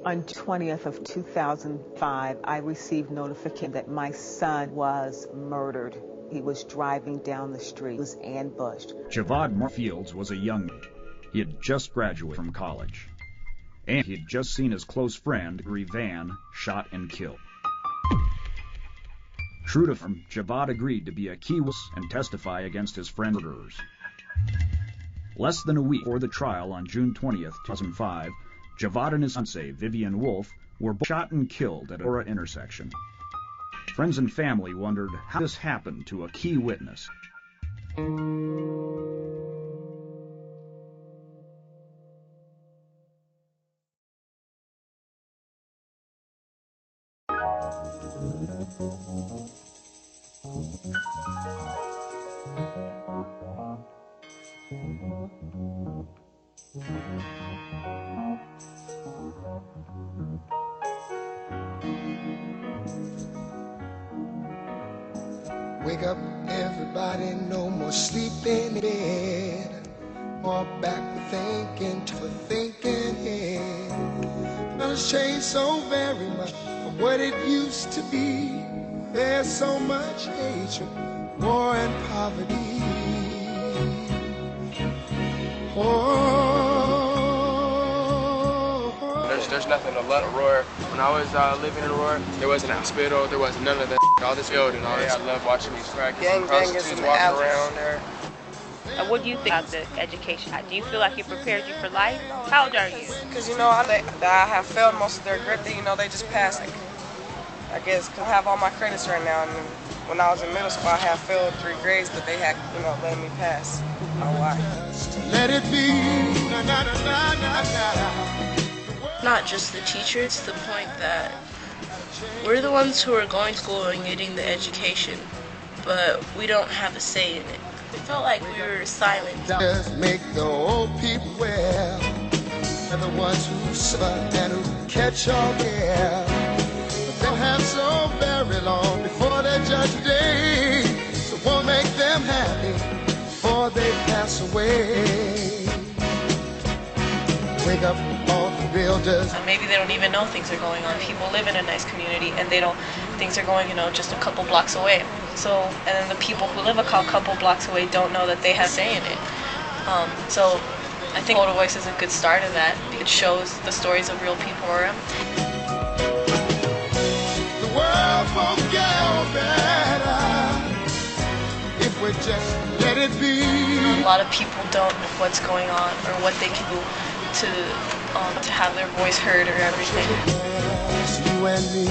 On 20th of 2005, I received notification that my son was murdered. He was driving down the street. He was ambushed. Javad Moorfields was a young man. He had just graduated from college. And he had just seen his close friend, Gregory Van, shot and killed. True to form, Javad agreed to be a key witness and testify against his friend's murderers. Less than a week before the trial on June 20th, 2005, Javad and his fiancée, Vivian Wolf, were both shot and killed at Aurora intersection. Friends and family wondered how this happened to a key witness. Wake up, everybody, no more sleeping in bed. More back thinking to a thinking head. It's changed so very much from what it used to be. There's so much hatred, war and poverty. There's nothing to let Aurora. When I was living in Aurora, there wasn't a hospital, there wasn't none of that. All this field and all this. I love watching these prostitutes walking around there. And what do you think about the education? Do you feel like it prepares you for life? How old are you? Because, I have failed most of their grade. They just passed, I guess, because I have all my credits right now. And when I was in middle school, I have failed 3 grades, but they had, let me pass. Why? Let it be. Na, na, na, na, na, na. Not just the teachers, to the point that we're the ones who are going to school and getting the education, but we don't have a say in it. It felt like we were silent. Just make the old people well. They're the ones who suffer and who catch all care. But they'll have so very long before their judgment day. So won't make them happy before they pass away. Wake up all the builders. Maybe they don't even know things are going on. People live in a nice community and things are going, just a couple blocks away. So, and then the people who live a couple blocks away don't know that they have say in it. So I think Older Voice is a good start of that. It shows the stories of real people around. The world won't get better if we just let it be. A lot of people don't know what's going on or what they can do to have their voice heard or everything. Yes, you and me.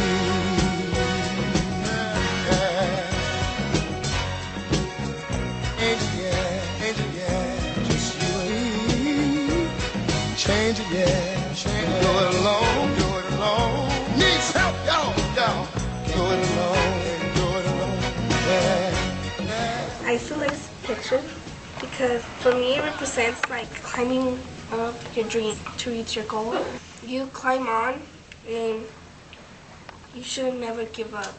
Just you and me. Change it, yeah. Change it. Do it alone. Do it alone. Needs help, y'all. Do it alone. Yeah. I feel like it's a picture because for me it represents like climbing up your dream to reach your goal. You climb on and you should never give up.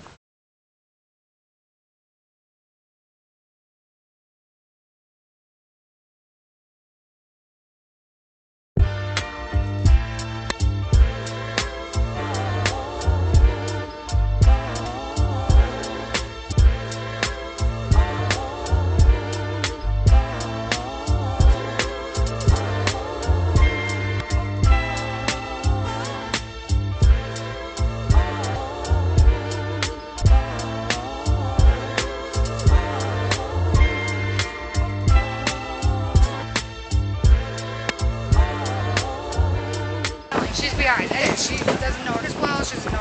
behind, and she doesn't know it as well, she doesn't know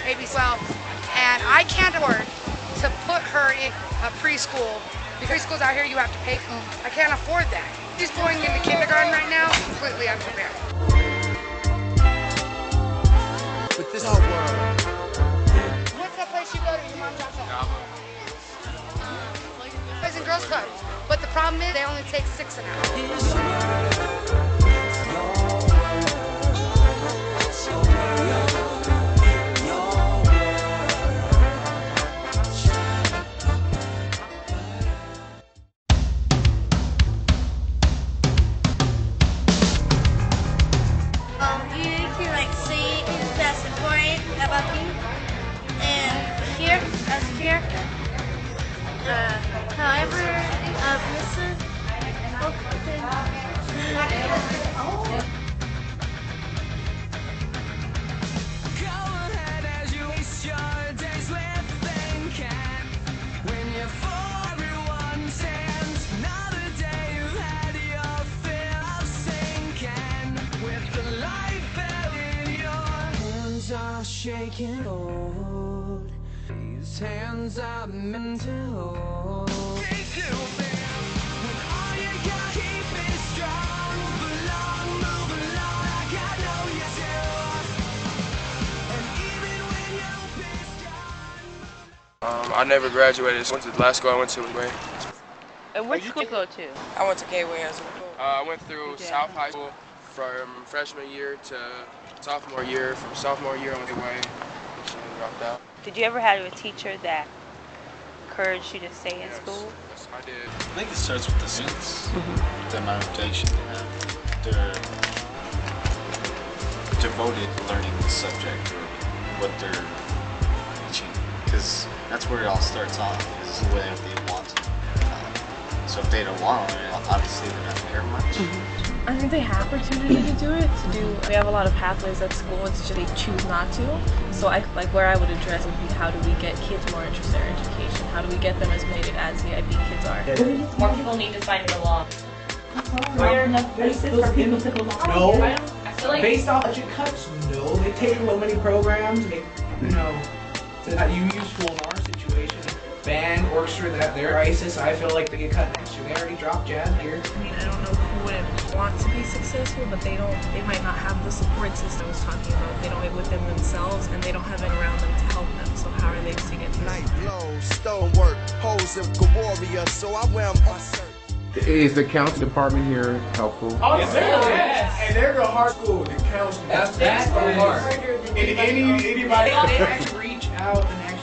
ABC well, and I can't afford to put her in a preschool, because preschools out here you have to pay. I can't afford that. She's going into kindergarten right now, completely unprepared. But this whole world. What's that place you go to? Your mom drops off? Boys and Girls Club. But the problem is they only take 6 an hour. You need to like see character? However, Mr. Shaking hold. These hands are meant to hold. Take you there. When all you gotta keep is strong. Move along like I know you do. And even when you're pissed off. I never graduated. The last school I went to was Wayne. And which school did you go to? I went to Gateway as well. I went through South High School from freshman year to sophomore year. From sophomore year I went away, and dropped out. Did you ever have a teacher that encouraged you to stay in school? Yes, I did. I think it starts with the students, the amount of dedication they have. They're devoted to learning the subject or what they're teaching, because that's where it all starts off, is whether they want to. So if they don't want to, obviously they're not care much. I think they have opportunity to do it. We have a lot of pathways at school. It's just they choose not to. So where I would address would be, how do we get kids more interested in education? How do we get them as motivated as the IB kids are? More people need to sign the law. Are there enough places for people to belong? No. I feel like based off budget cuts, no. They take so many programs, that you useful in our situation. Band, orchestra, that their crisis, I feel like they get cut next year. They already dropped jazz here. I mean, I don't know who wouldn't want to be successful, but they might not have the support system I was talking about. They don't have it within themselves, and they don't have it around them to help them. So how are they to get through? Night blows, stonework, hoes of warrior, so I wear my shirt. Is the council department here helpful? Oh, yes. And they're the hard school, the council. That's the hard. And anybody they actually reach out and actually,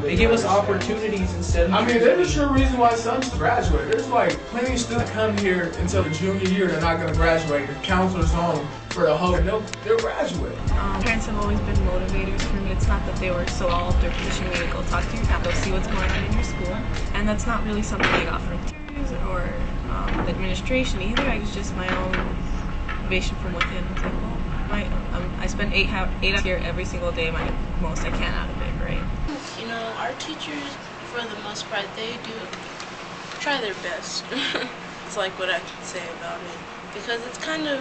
they give us opportunities instead of. I mean, there's a sure reason why some graduate. There's like plenty of students come here until the junior year. They're not going to graduate. The counselor's home for the whole. They'll graduate. Parents have always been motivators for me. It's not that they were so all up there pushing me to go talk to your family, go see what's going on in your school, and that's not really something I got from teachers or the administration either. I was just my own motivation from within. It's like, well, I spend 8 hours here every single day, my most I can out of it, right? You know, our teachers, for the most part, they do try their best. It's like what I can say about it. Because it's kind of,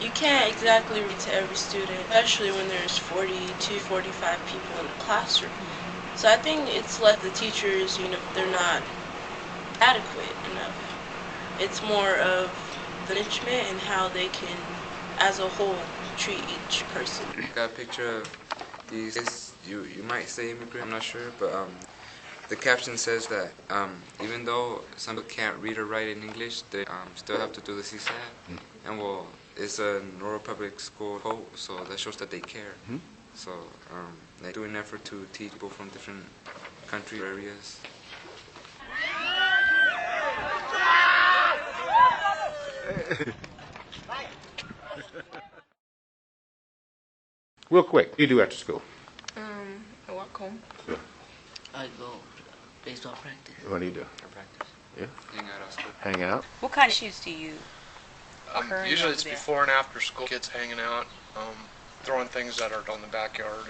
you can't exactly read to every student, especially when there's 40 to 45 people in the classroom. So I think it's like the teachers, they're not adequate enough. It's more of the management and how they can, as a whole, treat each person. Got a picture of these, you might say immigrant, I'm not sure, but the caption says that even though some people can't read or write in English, they still have to do the CSAT. And well, it's a Norwell Public School quote, so that shows that they care. So they do an effort to teach people from different country areas. Real quick, what do you do after school? I walk home. Yeah. I go baseball practice. What do you do? I practice. Yeah. Hang out at school. Hang out. What kind of issues do you? Usually it's before and after school. Kids hanging out, throwing things that are on the backyard,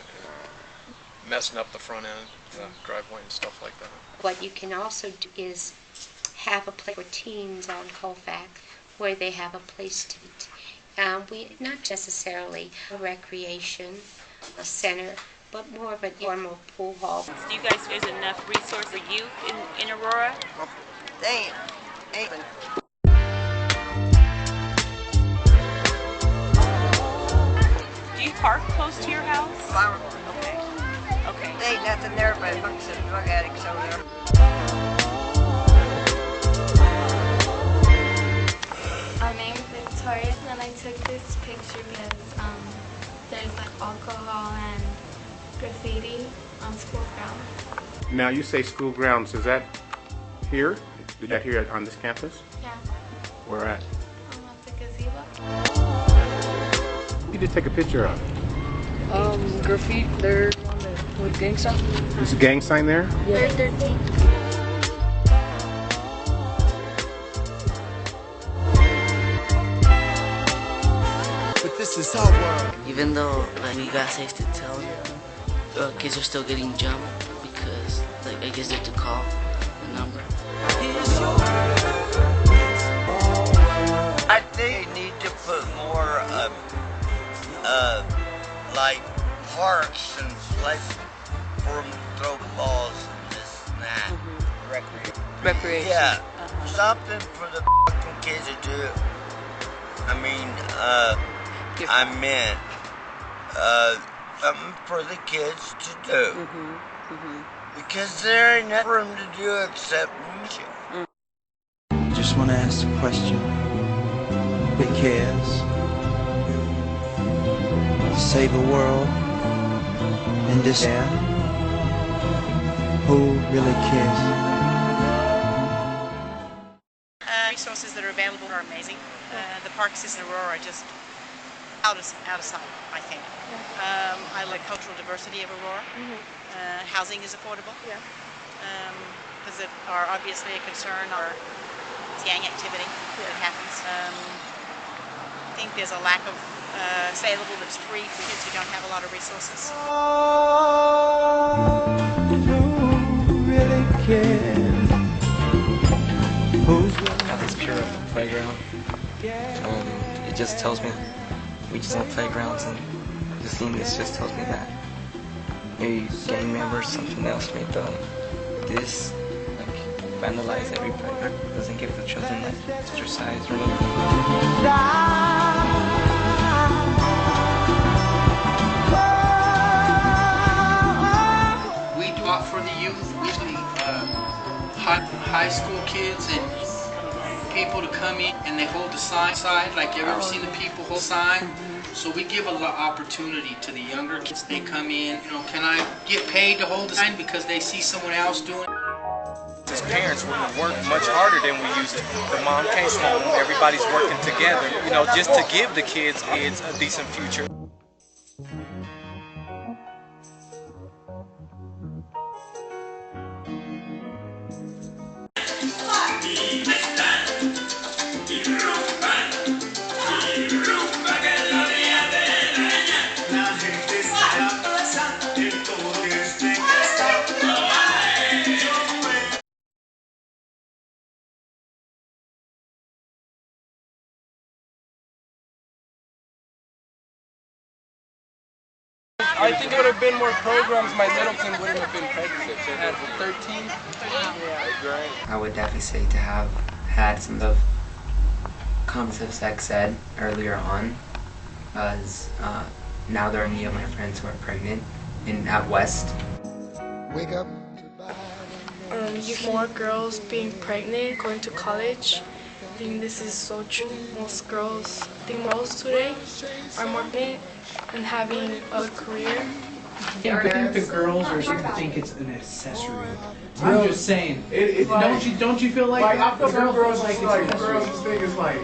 messing up the front end, the driveway and stuff like that. What you can also do is have a place for teens on Colfax where they have a place to eat. We not necessarily a recreation, a center, but more of an informal pool hall. Do you guys, there's enough resource for youth in Aurora? Damn. Do you park close to your house? Okay. Okay. There ain't nothing there but a bunch of drug addicts over there. My name's Victoria, and I took this picture because there's like alcohol and graffiti on school grounds. Now you say school grounds, is that here? Is that here on this campus? Yeah. Where at? At the gazebo. You did take a picture of. Graffiti, there's one that With gang sign? There's a gang sign there? Yeah. 13. But this is our world. Even though like we got safe to tell, kids are still getting jumped because like I guess they have to call the number. I think they need to put more like parks and places for them to throw balls and this and that. Recreation. Yeah, something for the fucking kids to do. I mean, something for the kids to do. Because there ain't nothing for them to do except music. Just want to ask the question. Who cares? To save a world in this air? Who really cares? Resources that are available are amazing. The parks in Aurora are just out of sight, I think. I like cultural diversity of Aurora. Housing is affordable. Because it are obviously a concern or gang activity that happens. I think there's a lack of available that's free for kids who don't have a lot of resources. Who really cares? Got this pure playground. It just tells me we just have playgrounds, and just seeing this just tells me that maybe gang members, something else made this like vandalize every playground. It doesn't give the children like exercise or anything. We do a lot for the youth, usually high school kids and people to come in and they hold the sign side, like you've ever seen the people hold sign. So we give a lot of opportunity to the younger kids. They come in, you know, can I get paid to hold the sign because they see someone else doing it? As parents, we work much harder than we used to. The mom can't home, everybody's working together, you know, just to give the kids a decent future. I think it would have been more programs. My Middleton wouldn't have been pregnant if they had 13. I would definitely say to have had some of comprehensive sex ed earlier on, as now there are many of my friends who are pregnant at West. Wake up. More girls being pregnant, going to college. I think this is so true. Most girls, I think girls today are more pregnant and having a career. I think the girls are starting to think it's an accessory. I'm just saying. Don't you feel like I feel the girls like girls just think it's like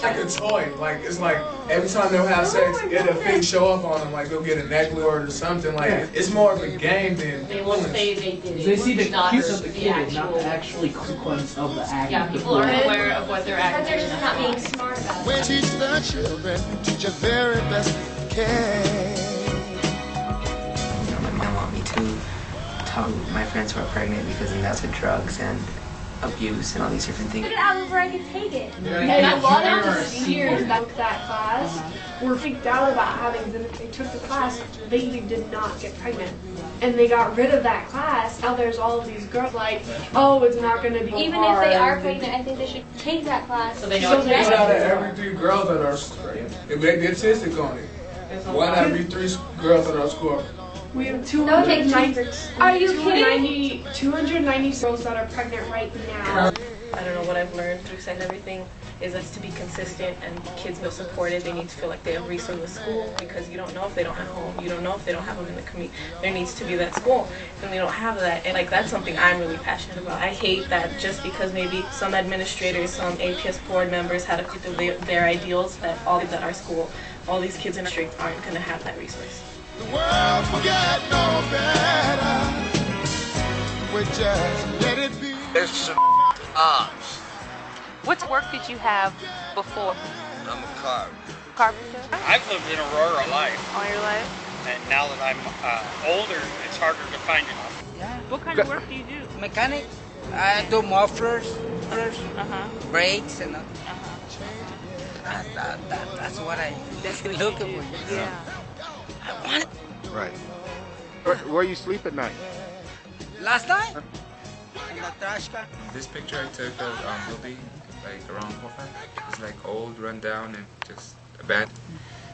a toy. Like it's like every time they'll have sex, it'll thing show up on them. Like they'll get a necklace or something. Like it's more of a game than. They will say they did it. They see the not cute of the kid, actual, not the actual consequence of the act. Yeah, people aren't aware of what they're actually doing. Not being smart about it. We teach the children, teach your very best can. My mom want me to tell my friends who are pregnant because that's with drugs and abuse and all these different things. Look at how I could take it. And a lot of the seniors that took that class were freaked out about having them. They took the class, they did not get pregnant. And they got rid of that class. Now there's all of these girls like, oh, it's not going to be Even hard. if they are pregnant, I think they should take that class. So they know One out of every 3 girls at our school, if they get statistic on it, 1 out of every 3 girls at our school. We have Are you kidding? 290 girls that are pregnant right now. I don't know what I've learned through SEND everything is that to be consistent and kids feel supported, they need to feel like they have resources with school because you don't know if they don't have home, you don't know if they don't have them in the community. There needs to be that school and they don't have that, and like that's something I'm really passionate about. I hate that just because maybe some administrators, some APS board members had a their ideals that all kids at our school, all these kids in our district aren't going to have that resource. The world will get no better. We just let it be. There's some odds. What work did you have before? I'm a carpenter. Carpenter? I've lived in Aurora life, All your life? and now that I'm older, it's harder to find it. What kind of work do you do? Mechanic. I do mufflers, brakes, and that's what I looking for. Yeah. I want it. Right. Where you sleep at night? Last night? In the trash can. This picture I took of building, like around Colfax, it's like old, run down, and just bad.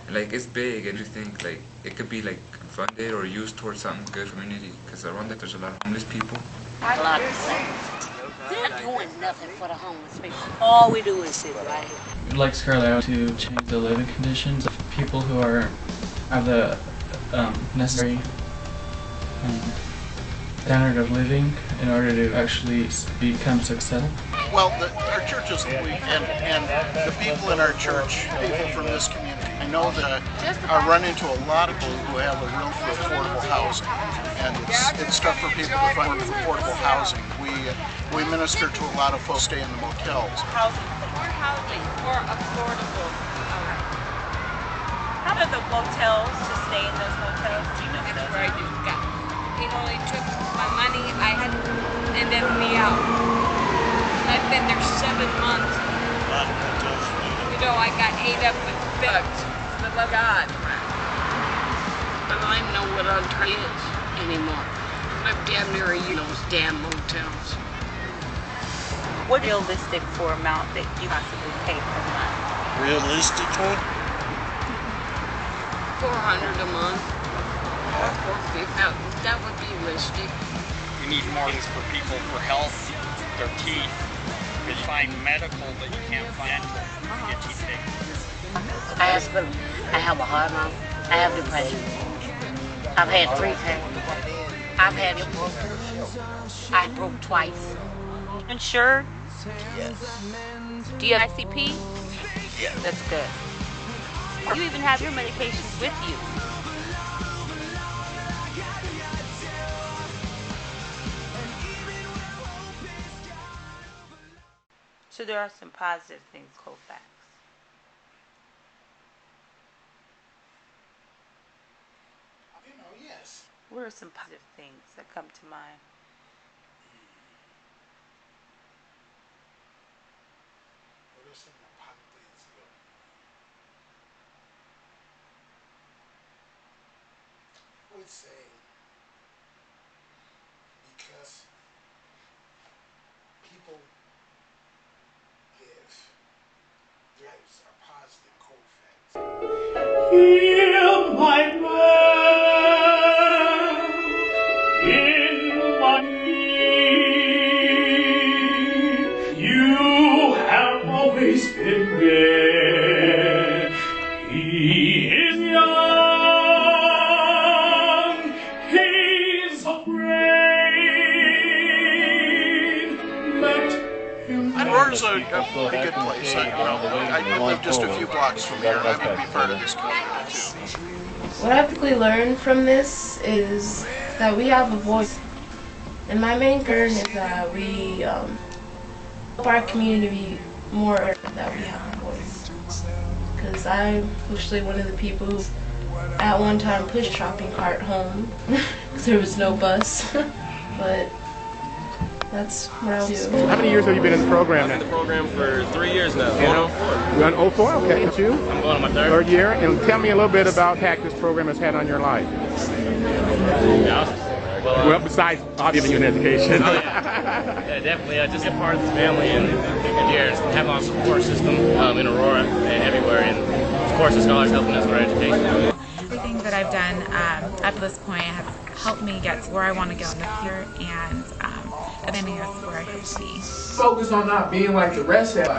And like it's big, and you think like it could be like funded or used towards something good for community. Because around that there's a lot of homeless people. A lot of things. We're not doing nothing for the homeless people. All we do is sit right here. We'd like Scarlet to change the living conditions of people who have the necessary standard of living in order to actually become successful. Well, our church is weak, and the people in our church, people from this community, I know that I run into a lot of people who have a room for affordable housing, and it's tough for people to find room for affordable housing. We minister to a lot of folks stay in the motels. Housing. More housing. More affordable housing. How do the motels to stay in those motels? Do you know That's where I just got. You know, they took my money, I had, and then me out. I've been there 7 months. You know, I got ate up with bugs. But God. I don't even know what on is anymore. I'm damn near those damn motels. What realistic for amount that you possibly pay per month? Realistic one? 400 a month. Or 450. That would be realistic. We need more things for people for health, their teeth. You find medical, but you can't find dental. Get teeth taken. I have a heart mouth. I have depression. I've had 3 cancers. I've had I broke twice. Insured? Yes. Do you have ICP? Yes. That's good. You even have your medications with you. So there are some positive things, Colfax. Yes. What are some positive things that come to mind? What are some of the positive things? I would say because people give lives are positive Colfax. Heal my man in my need. You have always been there. He is young. He's afraid. Let him. Aurora's a pretty good place. I live just a few blocks from here. I would be part of this community too. What I've quickly learned from this is that we have a voice. And my main concern is that we help our community more, that we have a voice. Because I'm actually one of the people who at one time pushed shopping cart home because there was no bus. But that's what I'll do. How many years have you been in the program now? I've been in the program for 3 years now. You're on 04? Okay. And you? I'm going on my third. Third year. And tell me a little bit about the impact this program has had on your life. Well, besides giving you an education. Yeah, definitely. Just a part of this family and here, having a support system in Aurora and everywhere. And of course, the scholars helping us with our education. Everything that I've done up to this point has helped me get to where I want to go in the future, and I think that's where I hope to be. Focus on not being like the rest of it.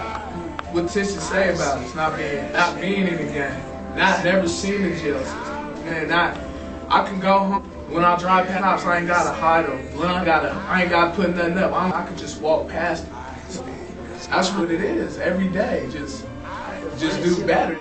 What Tisha say about it, not being in the game, never seeing the jail system, and I can go home. When I drive past house, I ain't gotta hide them. I ain't gotta put nothing up. I can just walk past it. That's what it is every day. Just do better.